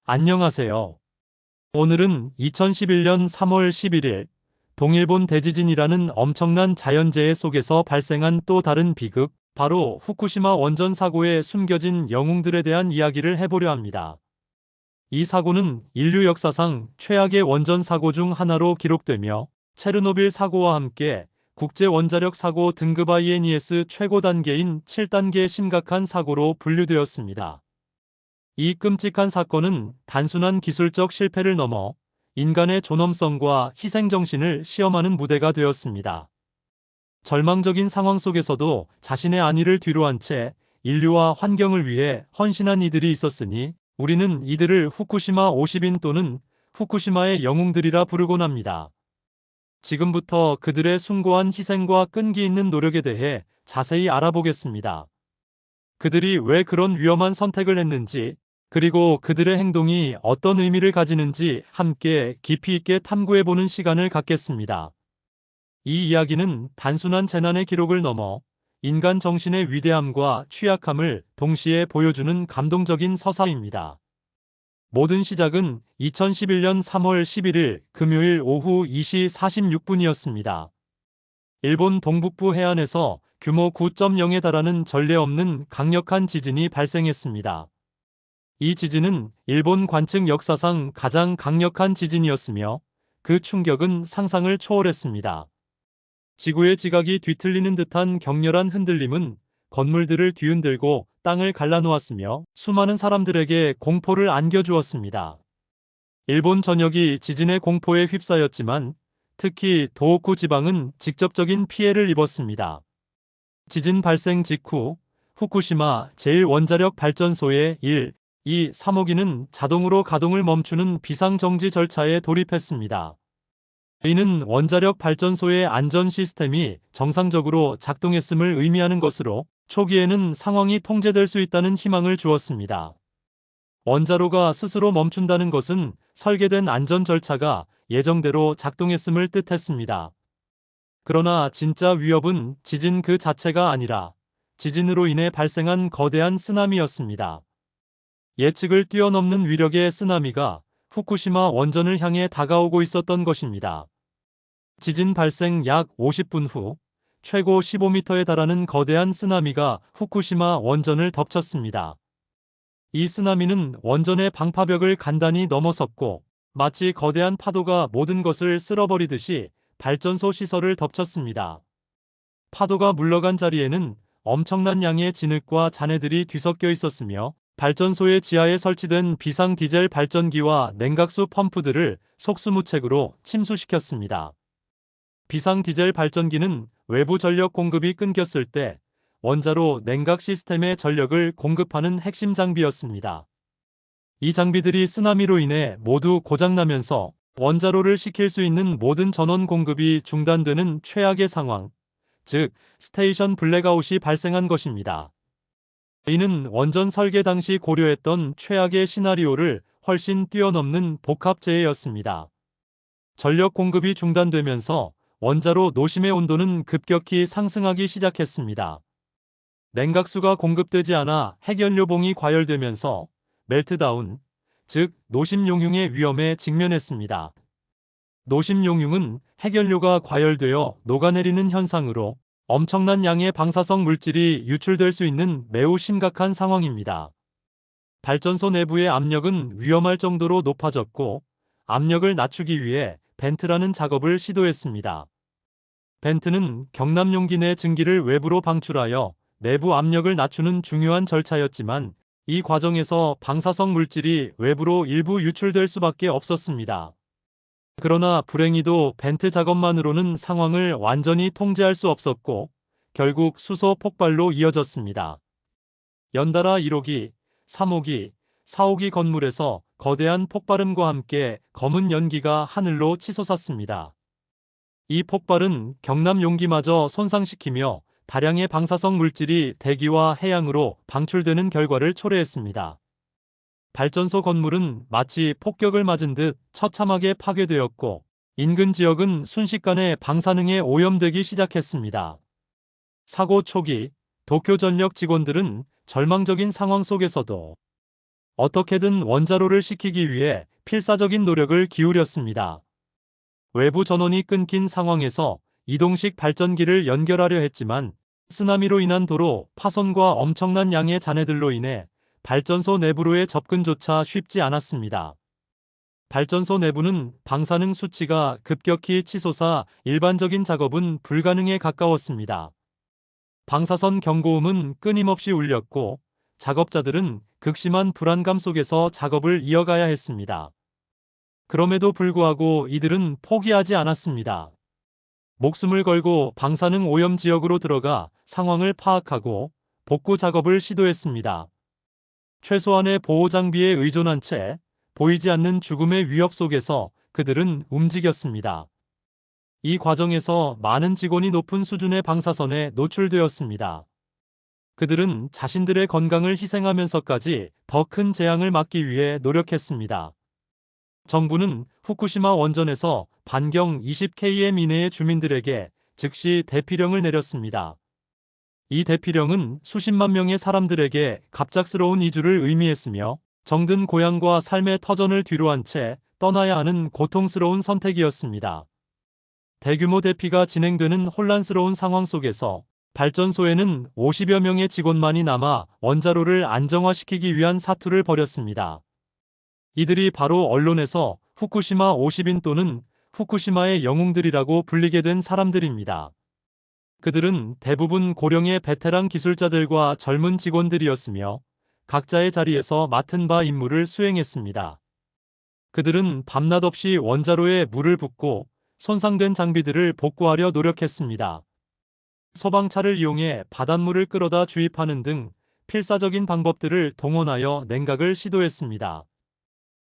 안녕하세요. 오늘은 2011년 3월 11일 동일본 대지진이라는 엄청난 자연재해 속에서 발생한 또 다른 비극, 바로 후쿠시마 원전 사고에 숨겨진 영웅들에 대한 이야기를 해보려 합니다. 이 사고는 인류 역사상 최악의 원전 사고 중 하나로 기록되며 체르노빌 사고와 함께 국제 원자력 사고 등급 INES 최고 단계인 7단계 심각한 사고로 분류되었습니다. 이 끔찍한 사건은 단순한 기술적 실패를 넘어 인간의 존엄성과 희생정신을 시험하는 무대가 되었습니다. 절망적인 상황 속에서도 자신의 안위를 뒤로한 채 인류와 환경을 위해 헌신한 이들이 있었으니 우리는 이들을 후쿠시마 50인 또는 후쿠시마의 영웅들이라 부르곤 합니다. 지금부터 그들의 숭고한 희생과 끈기 있는 노력에 대해 자세히 알아보겠습니다. 그들이 왜 그런 위험한 선택을 했는지, 그리고 그들의 행동이 어떤 의미를 가지는지 함께 깊이 있게 탐구해보는 시간을 갖겠습니다. 이 이야기는 단순한 재난의 기록을 넘어 인간 정신의 위대함과 취약함을 동시에 보여주는 감동적인 서사입니다. 모든 시작은 2011년 3월 11일 금요일 오후 2시 46분이었습니다. 일본 동북부 해안에서 규모 9.0에 달하는 전례 없는 강력한 지진이 발생했습니다. 이 지진은 일본 관측 역사상 가장 강력한 지진이었으며 그 충격은 상상을 초월했습니다. 지구의 지각이 뒤틀리는 듯한 격렬한 흔들림은 건물들을 뒤흔들고 땅을 갈라놓았으며 수많은 사람들에게 공포를 안겨주었습니다. 일본 전역이 지진의 공포에 휩싸였지만 특히 도호쿠 지방은 직접적인 피해를 입었습니다. 지진 발생 직후 후쿠시마 제1원자력 발전소의 1, 2, 3호기는 자동으로 가동을 멈추는 비상정지 절차에 돌입했습니다. 이는 원자력 발전소의 안전 시스템이 정상적으로 작동했음을 의미하는 것으로 초기에는 상황이 통제될 수 있다는 희망을 주었습니다. 원자로가 스스로 멈춘다는 것은 설계된 안전 절차가 예정대로 작동했음을 뜻했습니다. 그러나 진짜 위협은 지진 그 자체가 아니라 지진으로 인해 발생한 거대한 쓰나미였습니다. 예측을 뛰어넘는 위력의 쓰나미가 후쿠시마 원전을 향해 다가오고 있었던 것입니다. 지진 발생 약 50분 후 최고 15m에 달하는 거대한 쓰나미가 후쿠시마 원전을 덮쳤습니다. 이 쓰나미는 원전의 방파벽을 간단히 넘어섰고 마치 거대한 파도가 모든 것을 쓸어버리듯이 발전소 시설을 덮쳤습니다. 파도가 물러간 자리에는 엄청난 양의 진흙과 잔해들이 뒤섞여 있었으며 발전소의 지하에 설치된 비상 디젤 발전기와 냉각수 펌프들을 속수무책으로 침수시켰습니다. 비상 디젤 발전기는 외부 전력 공급이 끊겼을 때 원자로 냉각 시스템에 전력을 공급하는 핵심 장비였습니다. 이 장비들이 쓰나미로 인해 모두 고장나면서 원자로를 식힐 수 있는 모든 전원 공급이 중단되는 최악의 상황, 즉 스테이션 블랙아웃이 발생한 것입니다. 이는 원전 설계 당시 고려했던 최악의 시나리오를 훨씬 뛰어넘는 복합재해였습니다. 전력 공급이 중단되면서 원자로 노심의 온도는 급격히 상승하기 시작했습니다. 냉각수가 공급되지 않아 핵연료봉이 과열되면서 멜트다운, 즉 노심용융의 위험에 직면했습니다. 노심용융은 핵연료가 과열되어 녹아내리는 현상으로 엄청난 양의 방사성 물질이 유출될 수 있는 매우 심각한 상황입니다. 발전소 내부의 압력은 위험할 정도로 높아졌고 압력을 낮추기 위해 벤트라는 작업을 시도했습니다. 벤트는 경납 용기 내 증기를 외부로 방출하여 내부 압력을 낮추는 중요한 절차였지만 이 과정에서 방사성 물질이 외부로 일부 유출될 수밖에 없었습니다. 그러나 불행히도 벤트 작업만으로는 상황을 완전히 통제할 수 없었고 결국 수소 폭발로 이어졌습니다. 연달아 1호기, 3호기, 4호기 건물에서 거대한 폭발음과 함께 검은 연기가 하늘로 치솟았습니다. 이 폭발은 경납 용기마저 손상시키며 다량의 방사성 물질이 대기와 해양으로 방출되는 결과를 초래했습니다. 발전소 건물은 마치 폭격을 맞은 듯 처참하게 파괴되었고 인근 지역은 순식간에 방사능에 오염되기 시작했습니다. 사고 초기 도쿄전력 직원들은 절망적인 상황 속에서도 어떻게든 원자로를 식히기 위해 필사적인 노력을 기울였습니다. 외부 전원이 끊긴 상황에서 이동식 발전기를 연결하려 했지만 쓰나미로 인한 도로 파손과 엄청난 양의 잔해들로 인해 발전소 내부로의 접근조차 쉽지 않았습니다. 발전소 내부는 방사능 수치가 급격히 치솟아 일반적인 작업은 불가능에 가까웠습니다. 방사선 경고음은 끊임없이 울렸고 작업자들은 극심한 불안감 속에서 작업을 이어가야 했습니다. 그럼에도 불구하고 이들은 포기하지 않았습니다. 목숨을 걸고 방사능 오염 지역으로 들어가 상황을 파악하고 복구 작업을 시도했습니다. 최소한의 보호 장비에 의존한 채 보이지 않는 죽음의 위협 속에서 그들은 움직였습니다. 이 과정에서 많은 직원이 높은 수준의 방사선에 노출되었습니다. 그들은 자신들의 건강을 희생하면서까지 더 큰 재앙을 막기 위해 노력했습니다. 정부는 후쿠시마 원전에서 반경 20km 이내의 주민들에게 즉시 대피령을 내렸습니다. 이 대피령은 수십만 명의 사람들에게 갑작스러운 이주를 의미했으며 정든 고향과 삶의 터전을 뒤로한 채 떠나야 하는 고통스러운 선택이었습니다. 대규모 대피가 진행되는 혼란스러운 상황 속에서 발전소에는 50여 명의 직원만이 남아 원자로를 안정화시키기 위한 사투를 벌였습니다. 이들이 바로 언론에서 후쿠시마 50인 또는 후쿠시마의 영웅들이라고 불리게 된 사람들입니다. 그들은 대부분 고령의 베테랑 기술자들과 젊은 직원들이었으며 각자의 자리에서 맡은 바 임무를 수행했습니다. 그들은 밤낮 없이 원자로에 물을 붓고 손상된 장비들을 복구하려 노력했습니다. 소방차를 이용해 바닷물을 끌어다 주입하는 등 필사적인 방법들을 동원하여 냉각을 시도했습니다.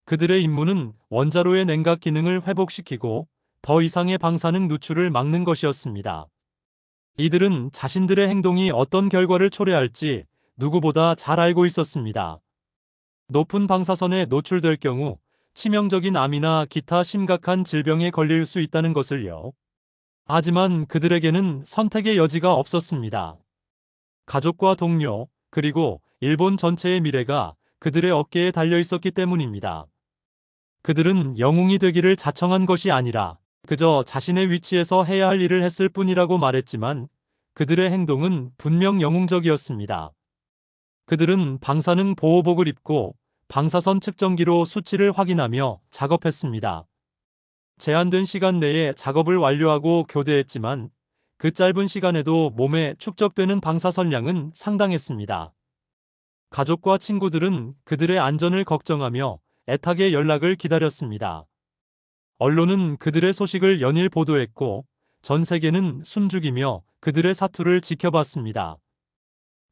그들의 임무는 원자로의 냉각 기능을 회복시키고 더 이상의 방사능 누출을 막는 것이었습니다. 이들은 자신들의 행동이 어떤 결과를 초래할지 누구보다 잘 알고 있었습니다. 높은 방사선에 노출될 경우 치명적인 암이나 기타 심각한 질병에 걸릴 수 있다는 것을요. 하지만 그들에게는 선택의 여지가 없었습니다. 가족과 동료, 그리고 일본 전체의 미래가 그들의 어깨에 달려 있었기 때문입니다. 그들은 영웅이 되기를 자청한 것이 아니라 그저 자신의 위치에서 해야 할 일을 했을 뿐이라고 말했지만 그들의 행동은 분명 영웅적이었습니다. 그들은 방사능 보호복을 입고 방사선 측정기로 수치를 확인하며 작업했습니다. 제한된 시간 내에 작업을 완료하고 교대했지만 그 짧은 시간에도 몸에 축적되는 방사선량은 상당했습니다. 가족과 친구들은 그들의 안전을 걱정하며 애타게 연락을 기다렸습니다. 언론은 그들의 소식을 연일 보도했고 전 세계는 숨죽이며 그들의 사투를 지켜봤습니다.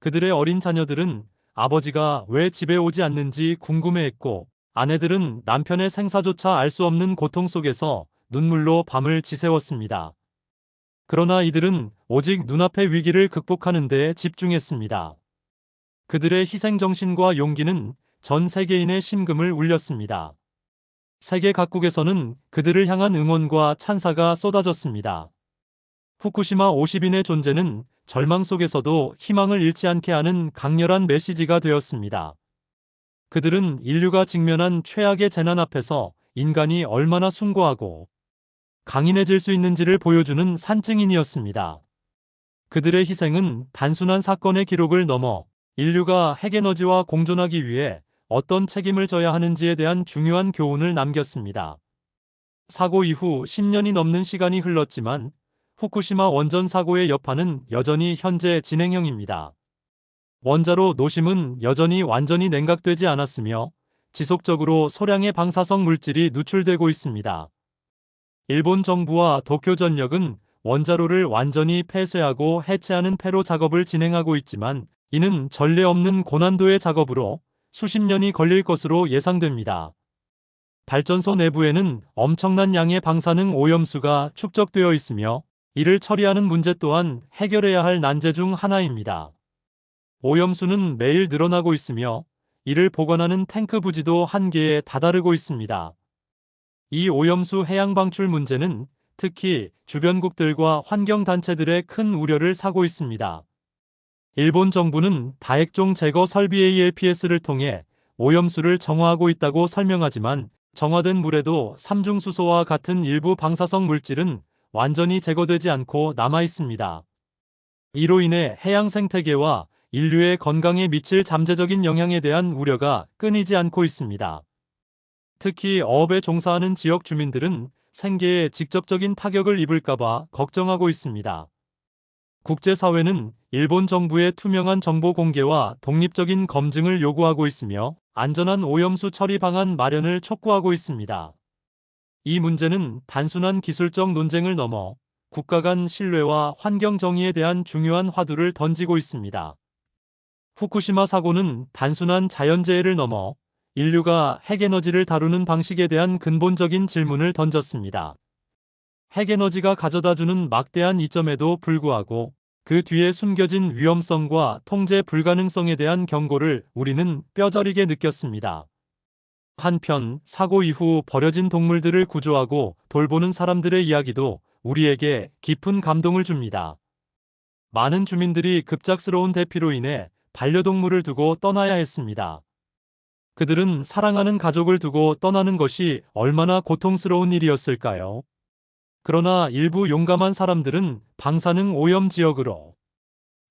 그들의 어린 자녀들은 아버지가 왜 집에 오지 않는지 궁금해했고 아내들은 남편의 생사조차 알 수 없는 고통 속에서 눈물로 밤을 지새웠습니다. 그러나 이들은 오직 눈앞의 위기를 극복하는 데 집중했습니다. 그들의 희생정신과 용기는 전 세계인의 심금을 울렸습니다. 세계 각국에서는 그들을 향한 응원과 찬사가 쏟아졌습니다. 후쿠시마 50인의 존재는 절망 속에서도 희망을 잃지 않게 하는 강렬한 메시지가 되었습니다. 그들은 인류가 직면한 최악의 재난 앞에서 인간이 얼마나 숭고하고 강인해질 수 있는지를 보여주는 산증인이었습니다. 그들의 희생은 단순한 사건의 기록을 넘어 인류가 핵에너지와 공존하기 위해 어떤 책임을 져야 하는지에 대한 중요한 교훈을 남겼습니다. 사고 이후 10년이 넘는 시간이 흘렀지만 후쿠시마 원전 사고의 여파는 여전히 현재 진행형입니다. 원자로 노심은 여전히 완전히 냉각되지 않았으며 지속적으로 소량의 방사성 물질이 누출되고 있습니다. 일본 정부와 도쿄전력은 원자로를 완전히 폐쇄하고 해체하는 폐로 작업을 진행하고 있지만 이는 전례 없는 고난도의 작업으로 수십 년이 걸릴 것으로 예상됩니다. 발전소 내부에는 엄청난 양의 방사능 오염수가 축적되어 있으며 이를 처리하는 문제 또한 해결해야 할 난제 중 하나입니다. 오염수는 매일 늘어나고 있으며 이를 보관하는 탱크 부지도 한계에 다다르고 있습니다. 이 오염수 해양 방출 문제는 특히 주변국들과 환경단체들의 큰 우려를 사고 있습니다. 일본 정부는 다액종 제거 설비 ALPS를 통해 오염수를 정화하고 있다고 설명하지만 정화된 물에도 삼중수소와 같은 일부 방사성 물질은 완전히 제거되지 않고 남아 있습니다. 이로 인해 해양 생태계와 인류의 건강에 미칠 잠재적인 영향에 대한 우려가 끊이지 않고 있습니다. 특히 어업에 종사하는 지역 주민들은 생계에 직접적인 타격을 입을까봐 걱정하고 있습니다. 국제사회는 일본 정부의 투명한 정보 공개와 독립적인 검증을 요구하고 있으며 안전한 오염수 처리 방안 마련을 촉구하고 있습니다. 이 문제는 단순한 기술적 논쟁을 넘어 국가 간 신뢰와 환경 정의에 대한 중요한 화두를 던지고 있습니다. 후쿠시마 사고는 단순한 자연재해를 넘어 인류가 핵에너지를 다루는 방식에 대한 근본적인 질문을 던졌습니다. 핵에너지가 가져다주는 막대한 이점에도 불구하고 그 뒤에 숨겨진 위험성과 통제 불가능성에 대한 경고를 우리는 뼈저리게 느꼈습니다. 한편 사고 이후 버려진 동물들을 구조하고 돌보는 사람들의 이야기도 우리에게 깊은 감동을 줍니다. 많은 주민들이 급작스러운 대피로 인해 반려동물을 두고 떠나야 했습니다. 그들은 사랑하는 가족을 두고 떠나는 것이 얼마나 고통스러운 일이었을까요? 그러나 일부 용감한 사람들은 방사능 오염 지역으로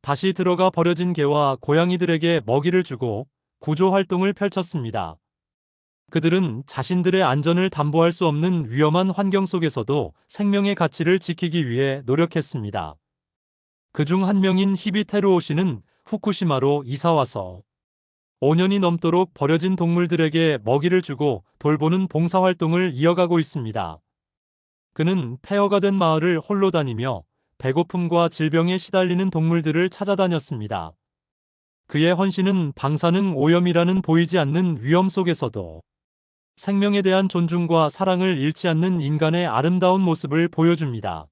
다시 들어가 버려진 개와 고양이들에게 먹이를 주고 구조 활동을 펼쳤습니다. 그들은 자신들의 안전을 담보할 수 없는 위험한 환경 속에서도 생명의 가치를 지키기 위해 노력했습니다. 그중 한 명인 히비테루오 씨는 후쿠시마로 이사와서 5년이 넘도록 버려진 동물들에게 먹이를 주고 돌보는 봉사활동을 이어가고 있습니다. 그는 폐허가 된 마을을 홀로 다니며 배고픔과 질병에 시달리는 동물들을 찾아다녔습니다. 그의 헌신은 방사능 오염이라는 보이지 않는 위험 속에서도 생명에 대한 존중과 사랑을 잃지 않는 인간의 아름다운 모습을 보여줍니다.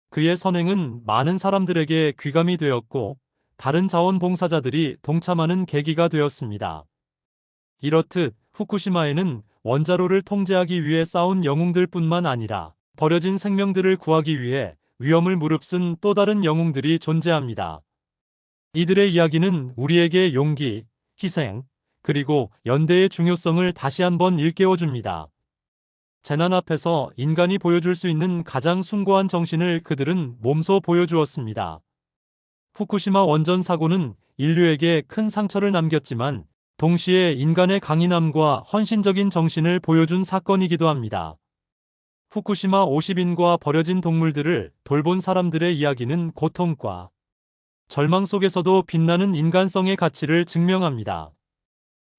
그의 선행은 많은 사람들에게 귀감이 되었고 다른 자원봉사자들이 동참하는 계기가 되었습니다. 이렇듯 후쿠시마에는 원자로를 통제하기 위해 싸운 영웅들뿐만 아니라 버려진 생명들을 구하기 위해 위험을 무릅쓴 또 다른 영웅들이 존재합니다. 이들의 이야기는 우리에게 용기, 희생, 그리고 연대의 중요성을 다시 한번 일깨워줍니다. 재난 앞에서 인간이 보여줄 수 있는 가장 숭고한 정신을 그들은 몸소 보여주었습니다. 후쿠시마 원전 사고는 인류에게 큰 상처를 남겼지만 동시에 인간의 강인함과 헌신적인 정신을 보여준 사건이기도 합니다. 후쿠시마 50인과 버려진 동물들을 돌본 사람들의 이야기는 고통과 절망 속에서도 빛나는 인간성의 가치를 증명합니다.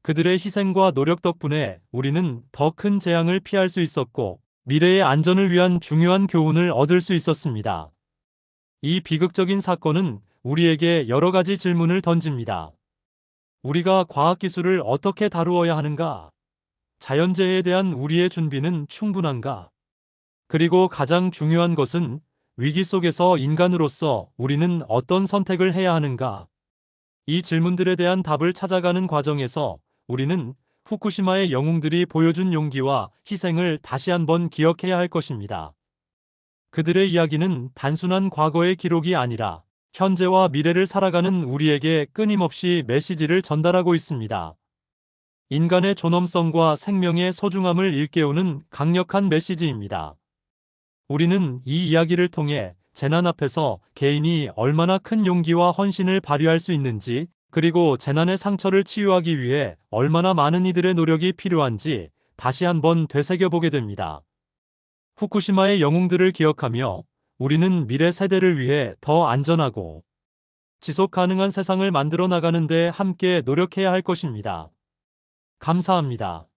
그들의 희생과 노력 덕분에 우리는 더 큰 재앙을 피할 수 있었고 미래의 안전을 위한 중요한 교훈을 얻을 수 있었습니다. 이 비극적인 사건은 우리에게 여러 가지 질문을 던집니다. 우리가 과학기술을 어떻게 다루어야 하는가? 자연재해에 대한 우리의 준비는 충분한가? 그리고 가장 중요한 것은 위기 속에서 인간으로서 우리는 어떤 선택을 해야 하는가? 이 질문들에 대한 답을 찾아가는 과정에서 우리는 후쿠시마의 영웅들이 보여준 용기와 희생을 다시 한번 기억해야 할 것입니다. 그들의 이야기는 단순한 과거의 기록이 아니라 현재와 미래를 살아가는 우리에게 끊임없이 메시지를 전달하고 있습니다. 인간의 존엄성과 생명의 소중함을 일깨우는 강력한 메시지입니다. 우리는 이 이야기를 통해 재난 앞에서 개인이 얼마나 큰 용기와 헌신을 발휘할 수 있는지, 그리고 재난의 상처를 치유하기 위해 얼마나 많은 이들의 노력이 필요한지 다시 한번 되새겨보게 됩니다. 후쿠시마의 영웅들을 기억하며 우리는 미래 세대를 위해 더 안전하고 지속 가능한 세상을 만들어 나가는 데 함께 노력해야 할 것입니다. 감사합니다.